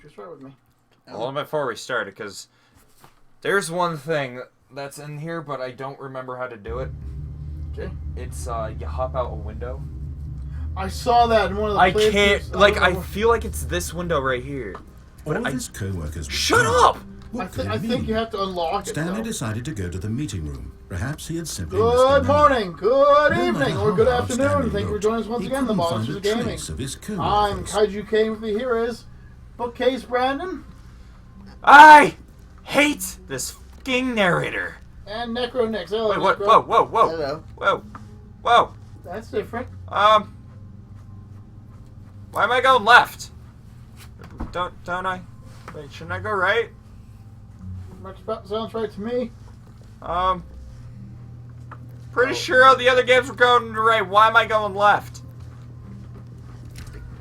Just right with me. Well, before we started, because there's one thing that's in here, but I don't remember how to do it. Okay. It's, you hop out a window. I saw that in one of the I playthroughs. can't, like, I feel like it's this window right here. But All of his co-workers... Shut up! I think you have to unlock it, Stanley though. decided to go to the meeting room. Perhaps he had simply Good morning, good No evening, matter or good how hard afternoon. Stanley Thank you for looked, joining us once he again, the couldn't find Monsters a of Gaming. trace of his I'm co-workers. Kaiju King. With me here is Bookcase Brandon. I hate this fucking narrator. And Necro Nix. Hello, Wait, what? Necro. Whoa, whoa, whoa. Hello. Whoa. Whoa. That's different. Why am I going left? Don't I? Wait, shouldn't I go right? Sounds right to me. Pretty sure all the other games were going right. Why am I going left?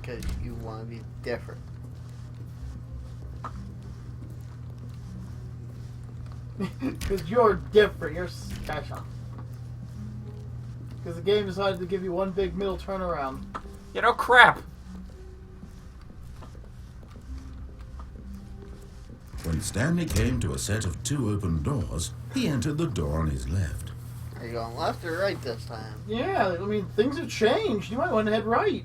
Because you want to be different. Because you're different. You're special. Because the game decided to give you one big middle turnaround. You know, crap. When Stanley came to a set of 2 open doors, he entered the door on his left. Are you going left or right this time? Yeah, I mean, things have changed. You might want to head right.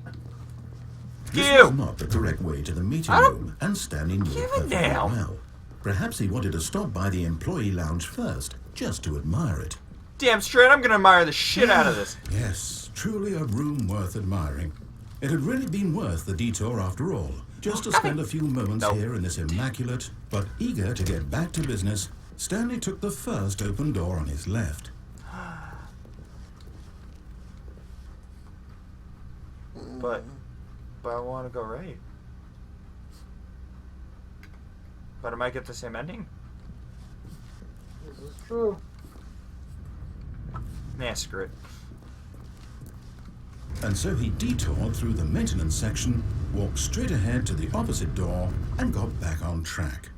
This was not the correct way to the meeting room, and Stanley knew it give a perfectly damn. well. Perhaps he wanted to stop by the employee lounge first, just to admire it. Damn straight, I'm gonna admire the shit out of this. Yes, truly a room worth admiring. It had really been worth the detour after all, just to spend a few moments here in this immaculate, but eager to get back to business. Stanley took the first open door on his left. But I want to go right. But I might get the same ending. This is true. Nah, screw it. And so he detoured through the maintenance section, walked straight ahead to the opposite door, and got back on track.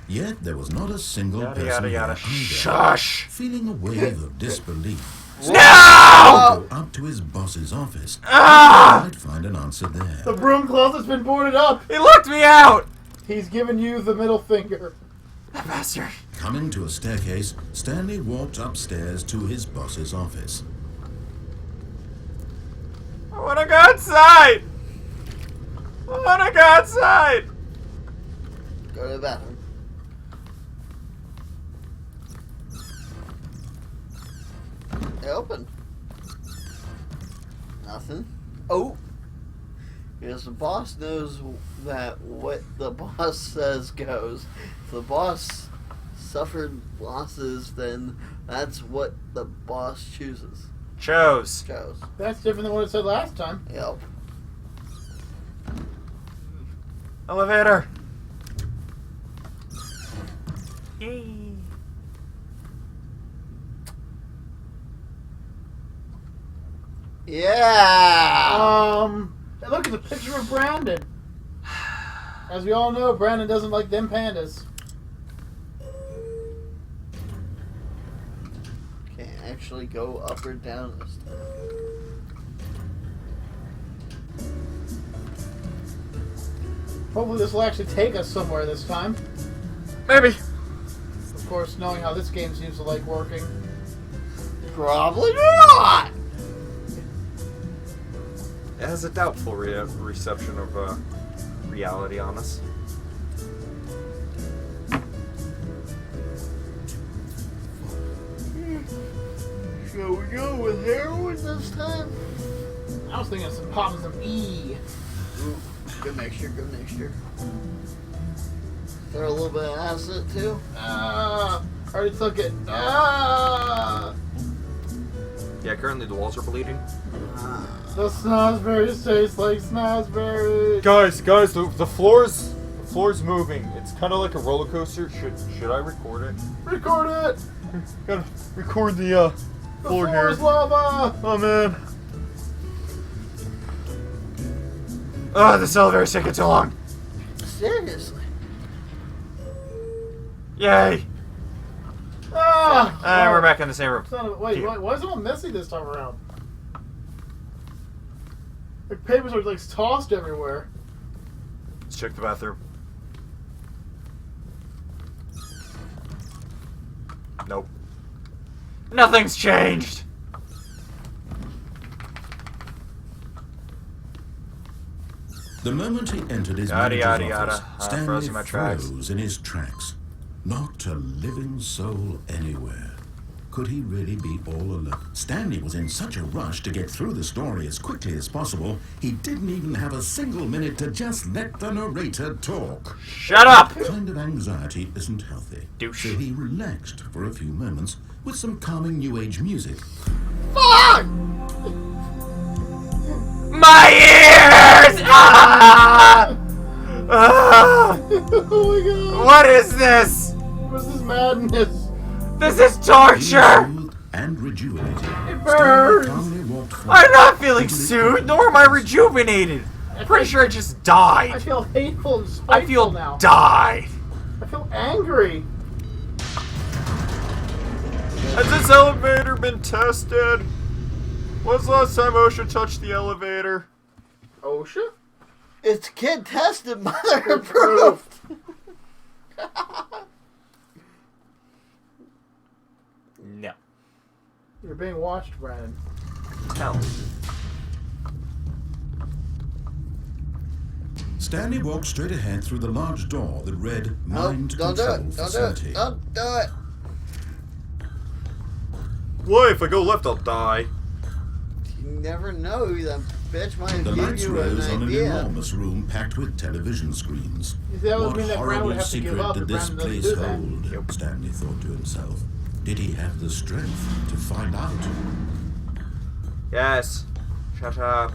Yet there was not a single Yada, person yada, there yada. either. Shush! Feeling a wave of disbelief, No! go up to his boss's office. Ah! Might find an answer there. The broom closet's been boarded up. He locked me out! He's giving you the middle finger. That bastard. Coming to a staircase, Stanley walked upstairs to his boss's office. I want to go outside! I want to go outside! Go to the bathroom. They opened. Nothing. Oh! Because the boss knows that what the boss says goes. If the boss suffered losses, then that's what the boss chooses. Chose. That's different than what it said last time. Yep. Elevator. Yay. Yeah! Look at the picture of Brandon. As we all know, Brandon doesn't like them pandas. Can't actually go up or down this time. Hopefully this will actually take us somewhere this time. Maybe. Of course, knowing how this game seems to like working. Probably not! It has a doubtful reception of reality on us. Shall we go with heroin this time? I was thinking of some popping some E. Ooh, good mixture, good mixture. Throw a little bit of acid too. Already took it. Yeah, currently the walls are bleeding. The snozberries taste like snozberries. Guys, the floor's moving. It's kind of like a roller coaster. Should I record it? Record it. Gotta record the The floor floor is lava. Oh man. Oh, this elevator's taking too long. Seriously. Yay. And we're back in the same room. Wait, why is it all messy this time around? Like papers are like tossed everywhere. Let's check the bathroom. Nope. Nothing's changed! The moment he entered his Yada, manager's yada, office, yada. Stanley Froze in my tracks. froze in his tracks. Not a living soul anywhere. Could he really be all alone? Stanley was in such a rush to get through the story as quickly as possible, he didn't even have a single minute to just let the narrator talk. Shut up! That kind of anxiety isn't healthy. Douche. So he relaxed for a few moments with some calming new age music. Fuck! My ears! Ah! Ah! Oh my god! What is this? What's this madness? This is torture! Soothed and rejuvenated. It burns! Stanley calmly walked forward. I'm not feeling soothed, nor am I rejuvenated. Pretty sure I just I died. feel hateful and I spiteful feel now. died. I feel angry. Has this elevator been tested? When's the last time OSHA touched the elevator? OSHA? It's kid tested, mother approved. No. You're being watched, Brandon. No. Stanley walked straight ahead through the large door that read Mind Don't do Control it. Don't do Facility. it. Don't do it. Why, if I go left, I'll die. You never know. That bitch might The give lights you rose an on an idea. enormous room packed with television screens. You see, that would What mean that Brandon horrible would have to give secret up did if this Brandon place doesn't do that. hold? Stanley thought to himself. Did he have the strength to find out? Yes. Shut up.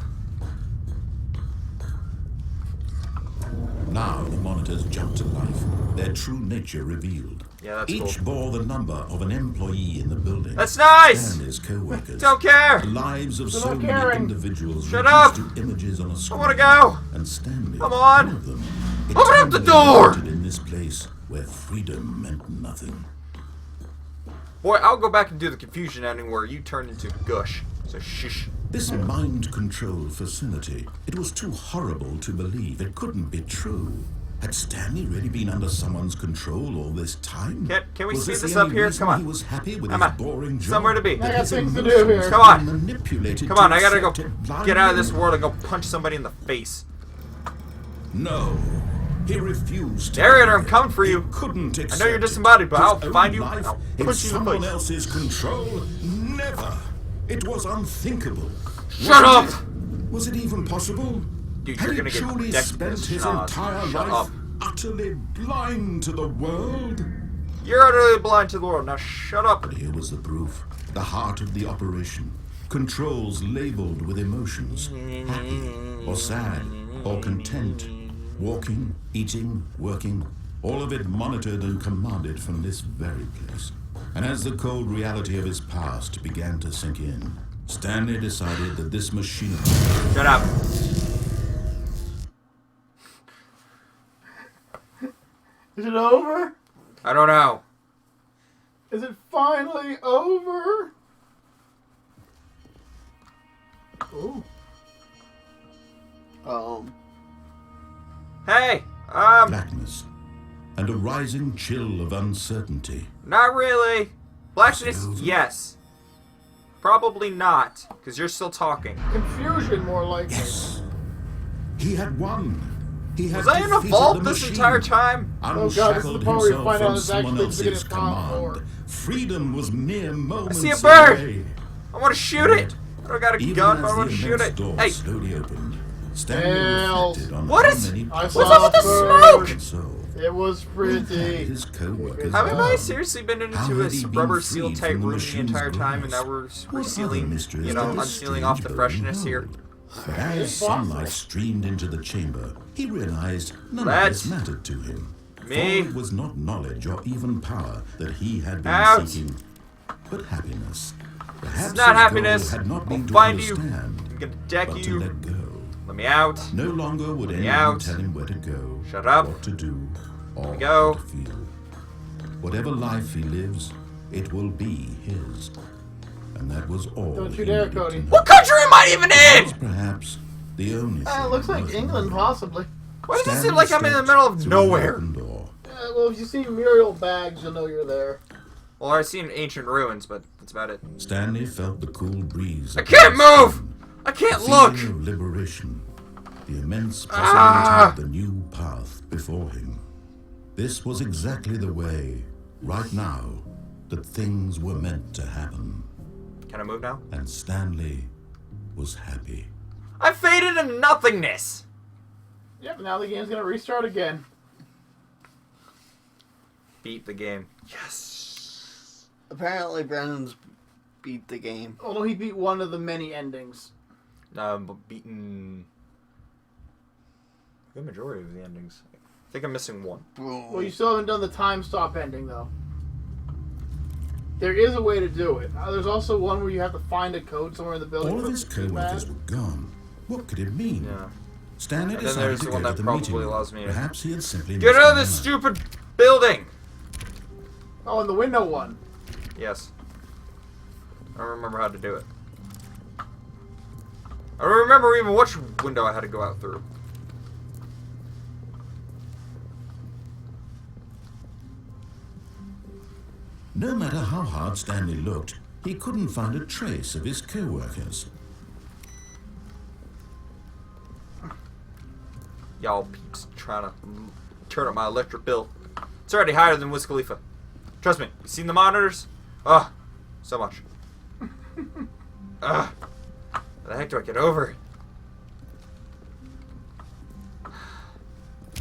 Now the monitors jumped to life, their true nature revealed. Yeah, that's Each cool. bore the number of an employee in the building. That's nice! And his co-workers. Don't care! The lives of They're so not many caring. individuals Shut reduced up! to images on a I screen. wanna go! And Stanley, Come on! one of them, Open up the eternally door! rooted in this place where freedom meant nothing. Boy, I'll go back and do the confusion ending where you turned into gush. So shush. This mind control facility, it was too horrible to believe. It couldn't be true. Had Stanley really been under someone's control all this time? Can we Was speed the this up only here? reason Come on. He was happy with Come his on. boring job. Somewhere to be. I got His things to do emotions here. Come on. were manipulated Come on, to I gotta go accept it get out of this blindly. world and go punch somebody in the face. No. He refused to. Narrator, believe I'm it. coming for you. He couldn't accept I know you're it. disembodied, but His I'll own find you life and I'll in punch you in the someone face. else's control? Never. It was unthinkable. Shut up! Was it even possible? Dude, Had you're he gonna get truly decked spent with his schnoz. entire Shut life up. utterly blind to the world? You're utterly blind to the world. Now shut up. But here was the proof. The heart of the operation. Controls labeled with emotions. Happy or sad or content. Walking, eating, working. All of it monitored and commanded from this very place. And as the cold reality of his past began to sink in, Stanley decided that this machine... Shut up. Is it over? I don't know. Is it finally over? Ooh. Hey, blackness, and a rising chill of uncertainty. not really. Blackness, Snooze. yes. Probably not, because you're still talking. Confusion, more likely. Yes! He had won! He had Was I in a defeated vault the this machine. entire time? Oh God, this is the Unshackled part where you himself find out from it's someone actually else's the biggest con command. for. Freedom was mere moments see a bird! away. I want to shoot it. I don't got a Even gun, as but I want the to shoot immense it. door Hey, slowly opened, Stanley Hells. reflected on What how is- many I what's saw up with the bird. smoke? And so, It was who had pretty. his co-workers haven't gone? I seriously been into How a had he been rubber freed seal from type the room the machine's entire time, and now grasp? we're What other resealing, mysteries you know, did this unsealing off the strange freshness building here? hold? But as It's possible. sunlight streamed into the chamber, he realized none Let's- of this mattered to him. Me. For it was not knowledge or even power that he had been Out. seeking, but happiness. Perhaps not his happiness. goal had not been I'll to find you. understand, I'm gonna deck but to you. let go. Let me out. No longer would me anyone out. tell him where to go, Shut up. what to do, or me go. how to feel. Whatever life he lives, it will be his. And that was all Don't he you dare, needed Cody. to know. What country am I even It was in? perhaps The only thing It looks like worth England, knowing. possibly. Why does it Stanley seem like I'm in the stepped middle of through nowhere? the open door. Well, if you see Muriel bags, you'll know you're there. Well, I've seen ancient ruins, but that's about it. Stanley felt the cool breeze. I can't move! I can't look! Feeling of liberation, the immense possibility of the new path before him. This was exactly the way, right now, that things were meant to happen. Can I move now? And Stanley was happy. I faded into nothingness! Yep, now the game's gonna restart again. Beat the game. Yes! Apparently, Brandon's beat the game. Although he beat one of the many endings. But beaten the majority of the endings. I think I'm missing one. Well, you still haven't done the time stop ending, though. There is a way to do it. There's also one where you have to find a code somewhere in the building. All of his co-workers were gone. What could it mean? Yeah. Stanley And then decided there's to the go one to that the probably meeting room. allows me to Perhaps he had simply Get missed out of the this memo. stupid building! Oh, and the window one. Yes. I don't remember how to do it. I don't remember even which window I had to go out through. No matter how hard Stanley looked, he couldn't find a trace of his co-workers. Y'all peeps trying to turn up my electric bill. It's already higher than Wiz Khalifa. Trust me, you seen the monitors? Ugh, so much. Ugh. How the heck do I get over it?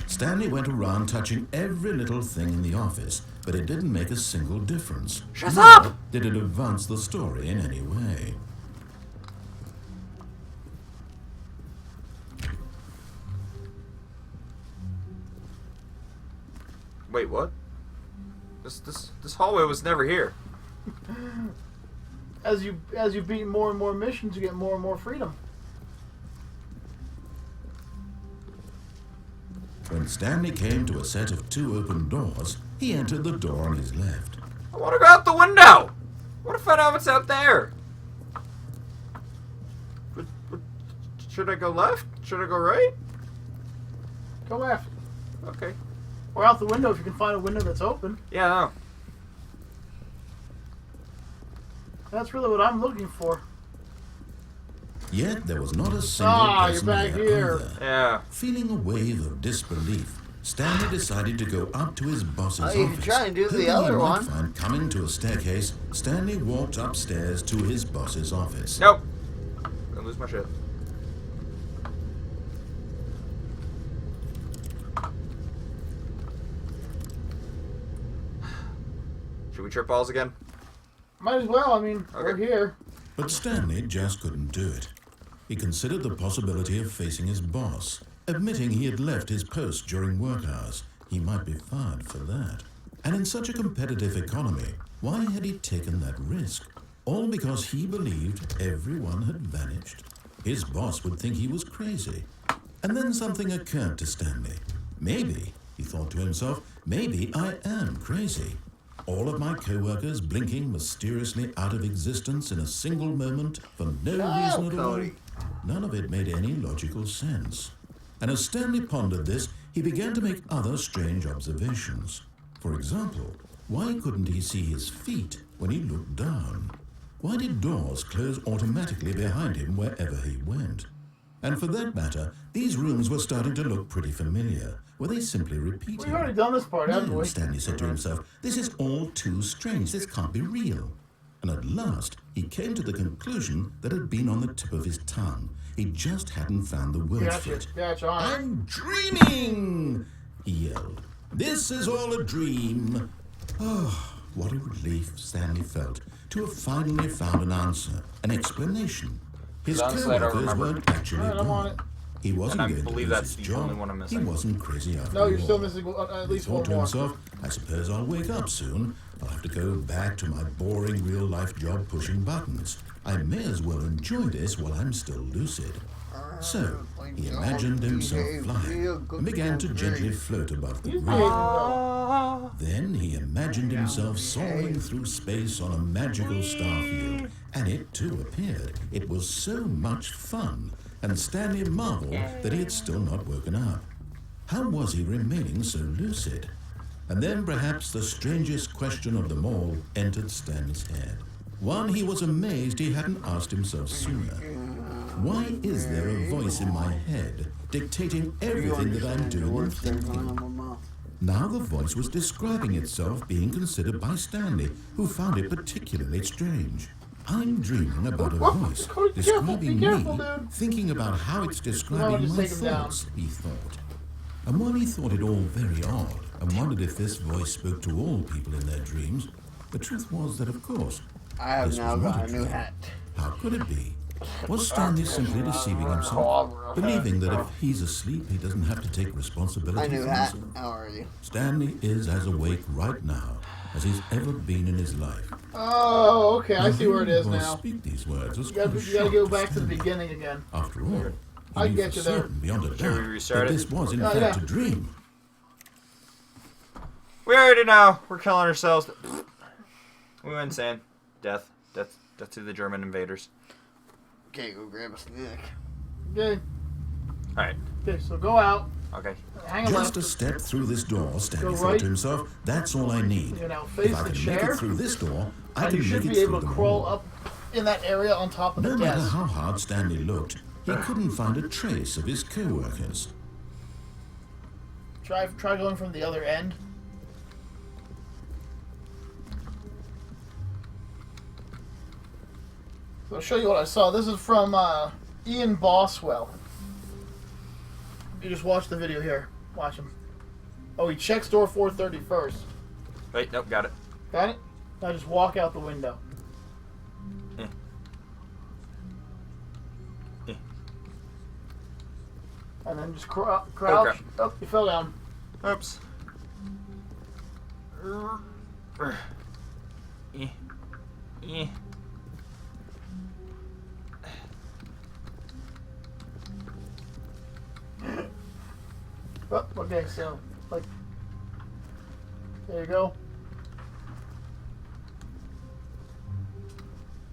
Stanley went around touching every little thing in the office, but it didn't make a single difference. Shut Nor up! did it advance the story in any way. Wait, what? This hallway was never here. As you beat more and more missions, you get more and more freedom. When Stanley came to a set of 2 open doors, he entered the door on his left. I want to go out the window! What if I know what's out there? Should I go left? Should I go right? Go left. Okay. Or out the window if you can find a window that's open. Yeah, no. That's really what I'm looking for. Yet there was not a single You're person back there here. either. Yeah. Feeling a wave of disbelief, Stanley decided to go up to his boss's Oh, you can office. try and do the Hoping he other might one. find coming to a staircase, Stanley walked upstairs to his boss's office. Nope. Gonna lose my shit. Should we trip balls again? Might as well. I mean, we're Okay. here. But Stanley just couldn't do it. He considered the possibility of facing his boss, admitting he had left his post during work hours. He might be fired for that. And in such a competitive economy, why had he taken that risk? All because he believed everyone had vanished. His boss would think he was crazy. And then something occurred to Stanley. Maybe, he thought to himself, maybe I am crazy. All of my co-workers blinking mysteriously out of existence in a single moment for no reason at all. Cody. None of it made any logical sense. And as Stanley pondered this, he began to make other strange observations. For example, why couldn't he see his feet when he looked down? Why did doors close automatically behind him wherever he went? And for that matter, these rooms were starting to look pretty familiar. Were they simply repeating? We've already done this part, haven't No, we? Stanley said to himself, this is all too strange. This can't be real. And at last, he came to the conclusion that had been on the tip of his tongue. He just hadn't found the words for Gotcha. it. Gotcha. On. I'm dreaming! He yelled. This is all a dream. Oh, what a relief Stanley felt to have finally found an answer, an explanation. His Honestly, I don't co-workers remember. weren't actually Alright, I'm on gone. it. He wasn't And I going to believe lose that's his the only job. one I'm He missing. wasn't crazy after No, all. you're still missing at He least thought one to more. himself, I suppose I'll wake up soon. I'll have to go back to my boring real-life job pushing buttons. I may as well enjoy this while I'm still lucid. So, he imagined himself flying and began to gently float above the He's room. behaving well. Then he imagined himself soaring through space on a magical starfield, and it too appeared. It was so much fun, and Stanley marveled that he had still not woken up. How was he remaining so lucid? And then perhaps the strangest question of them all entered Stanley's head. One he was amazed he hadn't asked himself sooner. Why is there a voice in my head dictating everything that I'm doing and thinking? Now the voice was describing itself being considered by Stanley, who found it particularly strange. I'm dreaming about a voice describing me, thinking about how it's describing my thoughts, he thought. And while he thought it all very odd, and wondered if this voice spoke to all people in their dreams, the truth was that, of course, I have this now was not got a new dream. hat. How could it be? Was Stanley simply deceiving himself, believing that if he's asleep, he doesn't have to take A responsibility new for hat. himself? How are you? Stanley is as awake right now as he's ever been in his life. Oh, okay. I see where it is Hearing the now. voice speak these words was You gotta quite go shocked back to the Stanley. beginning again. After all, I he knew get for you there. certain beyond a Should we doubt restart that it? this was in Oh, fact yeah. a dream. We already know. We're killing ourselves. We went insane. Death to the German invaders. Okay, go grab a snack. Okay. Alright. Okay, so go out. Okay. Hang a Just left. a step through this door, Stanley Go thought right. to himself, that's all I need. You know, face If I the can make chair. it through this door, I And can you should make it be through able to the crawl wall. up in that area on top of No the matter desk. how hard Stanley looked, he couldn't find a trace of his co-workers. Try going from the other end. So I'll show you what I saw. This is from Ian Boswell. You just watch the video here. Watch him. Oh, he checks door 430 first. Wait, nope, got it. Got it? Now just walk out the window. Eh. Eh. And then just crouch. Oh, you fell down. Oops. Eh. Eh. Oh, okay, so, like, there you go.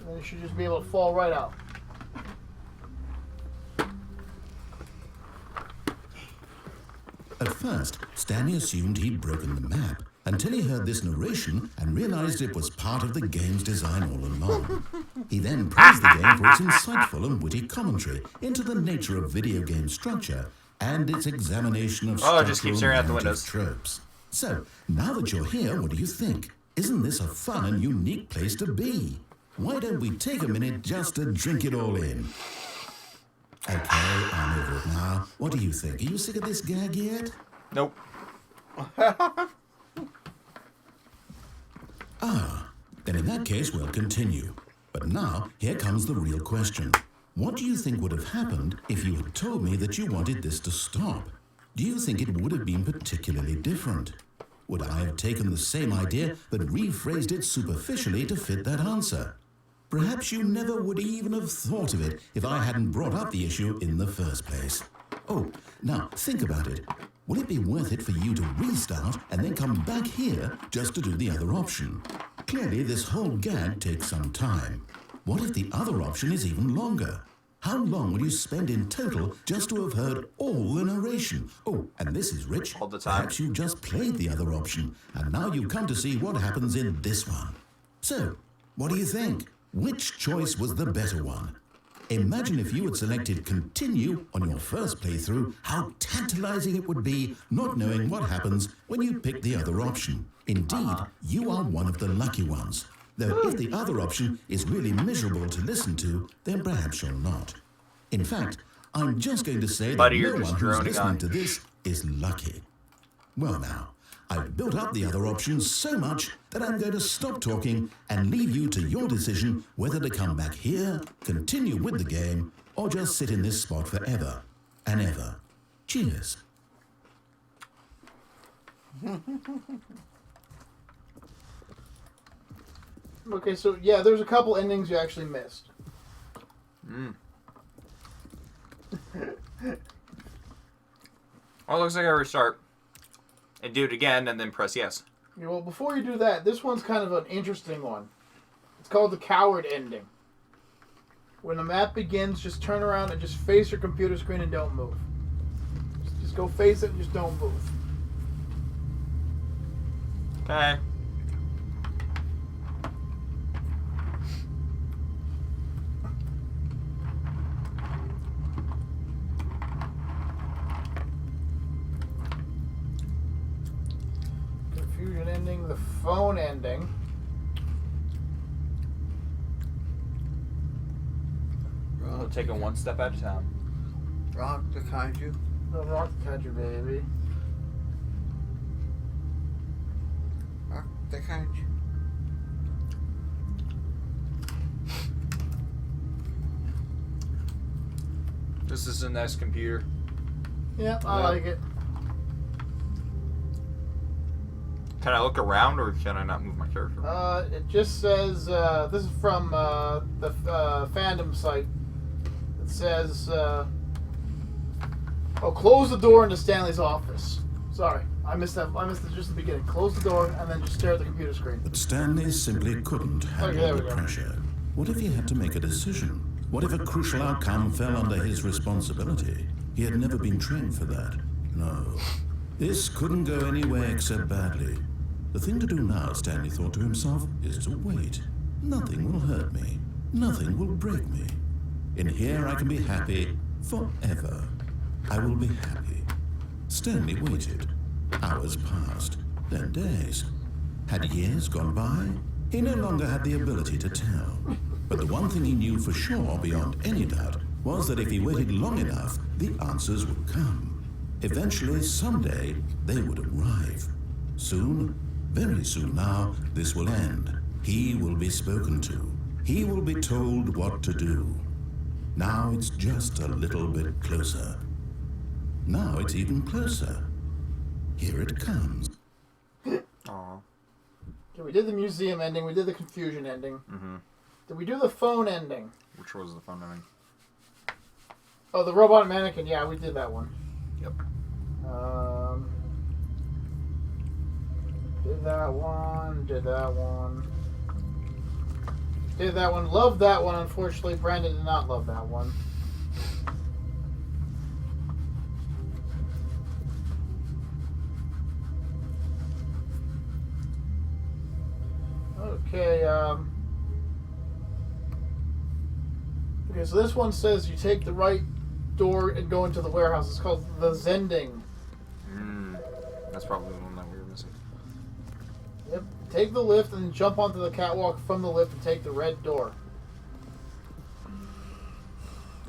And then you should just be able to fall right out. At first, Stanley assumed he'd broken the map until he heard this narration and realized it was part of the game's design all along. He then praised the game for its insightful and witty commentary into the nature of video game structure and its examination of Oh, it just keeps staring out the narrative windows. tropes. So, now that you're here, what do you think? Isn't this a fun and unique place to be? Why don't we take a minute just to drink it all in? Okay, I'm over it now. What do you think? Are you sick of this gag yet? Nope. Then in that case, we'll continue. But now, here comes the real question. What do you think would have happened if you had told me that you wanted this to stop? Do you think it would have been particularly different? Would I have taken the same idea but rephrased it superficially to fit that answer? Perhaps you never would even have thought of it if I hadn't brought up the issue in the first place. Oh, now think about it. Will it be worth it for you to restart and then come back here just to do the other option? Clearly, this whole gag takes some time. What if the other option is even longer? How long will you spend in total just to have heard all the narration? Oh, and this is Rich. All the time. Perhaps you've just played the other option, and now you've come to see what happens in this one. So, what do you think? Which choice was the better one? Imagine if you had selected continue on your first playthrough, how tantalizing it would be not knowing what happens when you pick the other option. Indeed, you are one of the lucky ones. Though if the other option is really miserable to listen to, then perhaps you're not. In fact, I'm just going to say Buddy, that you're no just one who's droning listening on. to this is lucky. Well now, I've built up the other options so much that I'm going to stop talking and leave you to your decision whether to come back here, continue with the game, or just sit in this spot forever and ever. Cheers. Okay, so yeah, there's a couple endings you actually missed. Oh, it looks like I restart. And do it again, and then press yes. Yeah, well, before you do that, this one's kind of an interesting one. It's called the coward ending. When the map begins, just turn around and just face your computer screen and don't move. Just go face it and just don't move. Okay. Confusion ending, the phone ending. We'll take it one step at a time. Rock the kaiju. The rock kaiju, baby. Rock the kaiju. This is a nice computer. Yep, I like it. Can I look around or can I not move my character? It just says, this is from the fandom site. It says, close the door into Stanley's office. Sorry, I missed that. I missed it just at the beginning. Close the door and then just stare at the computer screen. But Stanley simply couldn't handle the pressure. What if he had to make a decision? What if a crucial outcome fell under his responsibility? He had never been trained for that. No. This couldn't go anywhere except badly. The thing to do now, Stanley thought to himself, is to wait. Nothing will hurt me. Nothing will break me. In here I can be happy forever. I will be happy. Stanley waited. Hours passed, then days. Had years gone by? He no longer had the ability to tell. But the one thing he knew for sure, beyond any doubt, was that if he waited long enough, the answers would come. Eventually, someday, they would arrive. Soon, very soon now, this will end. He will be spoken to. He will be told what to do. Now it's just a little bit closer. Now it's even closer. Here it comes. Aw. Okay, we did the museum ending. We did the confusion ending. Mm-hmm. Did we do the phone ending? Which was the phone ending? Oh, the robot mannequin. Yeah, we did that one. Yep. Did that one. Did that one. Did that one. Loved that one. Unfortunately, Brandon did not love that one. Okay, okay, so this one says you take the right door and go into the warehouse. It's called the Zending. That's probably the one that we were missing. Yep. Take the lift and jump onto the catwalk from the lift and take the red door.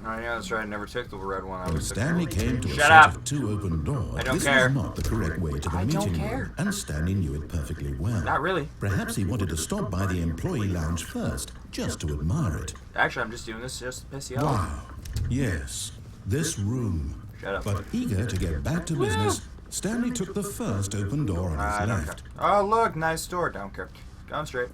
Oh yeah, that's right. I never took the red one. I When was Stanley came to a Shut set up. of two open doors, I don't this care. was not the correct way to the I don't meeting care. room, and Stanley knew it perfectly well. Not really. Perhaps he wanted to stop by the employee lounge first, just to admire it. Actually, I'm just doing this just to piss you off. Wow. Yes, this room. Shut up. But eager to get back to business, Stanley took the first open door on I his don't care. left. Oh, look, nice door. Don't care. Going straight.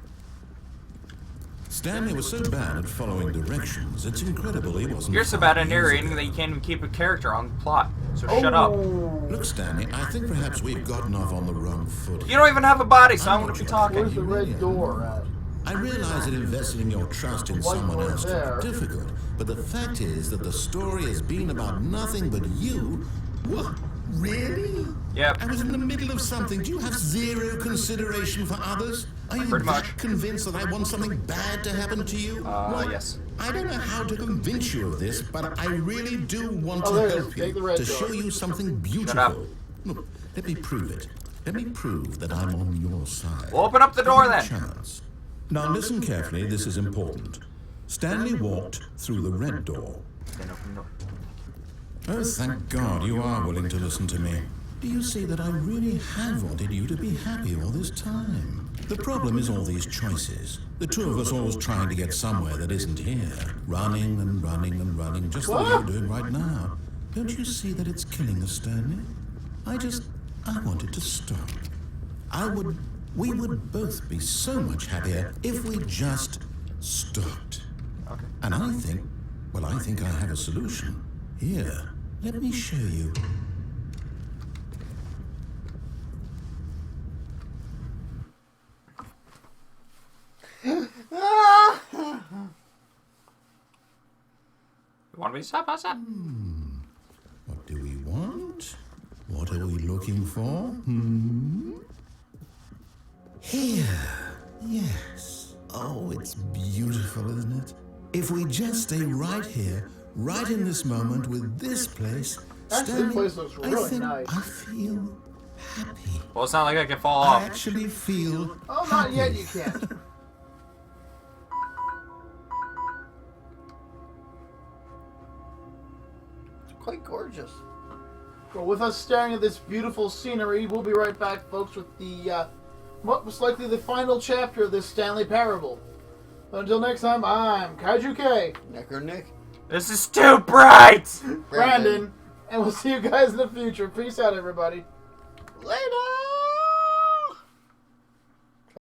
Stanley was so bad at following directions, it's incredible he wasn't. You're so 5 bad at years narrating ago. that you can't even keep a character on the plot. So shut up. Look, Stanley, I think perhaps we've gotten off on the wrong foot. You don't even have a body, so I'm I'm gonna be not talking. Where's the red door at? I realize that investing your trust in White someone board else there. can be difficult, but the fact is that the story has been about nothing but you. What? Really? Yep. I was in the middle of something. Do you have zero consideration for others? Are you Pretty that much. convinced that I want something bad to happen to you? Well, yes. I don't know how to convince you of this, but I really do want Oh, to there it is. help Take the you, red to door. show you something up. beautiful. Look, let me prove it. Let me prove that I'm on your side. Well, open up the door Give me a then. chance. Now listen carefully, this is important. Stanley walked through the red door. Then open the door. Oh, thank God you are willing to listen to me. Do you see that I really have wanted you to be happy all this time? The problem is all these choices. The two of us always trying to get somewhere that isn't here. Running and running and running, just the way you're doing right now. Don't you see that it's killing us, Stanley? I want it to stop. We would both be so much happier if we just stopped. Okay. And I think I have a solution. Here, let me show you. What do we want? What are we looking for? Here. Yes. Oh, it's beautiful, isn't it? If we just stay right here, right in this moment with this place, Actually, this place looks I really think nice. I feel happy. Well, it's not like I can fall I off. actually feel Oh, happy. not yet. You can't. Quite gorgeous. Well, with us staring at this beautiful scenery, we'll be right back, folks, with the most likely the final chapter of this Stanley Parable. But until next time, I'm Kaiju K, Necker Nick. This is too bright! Brandon, and we'll see you guys in the future. Peace out, everybody. Later!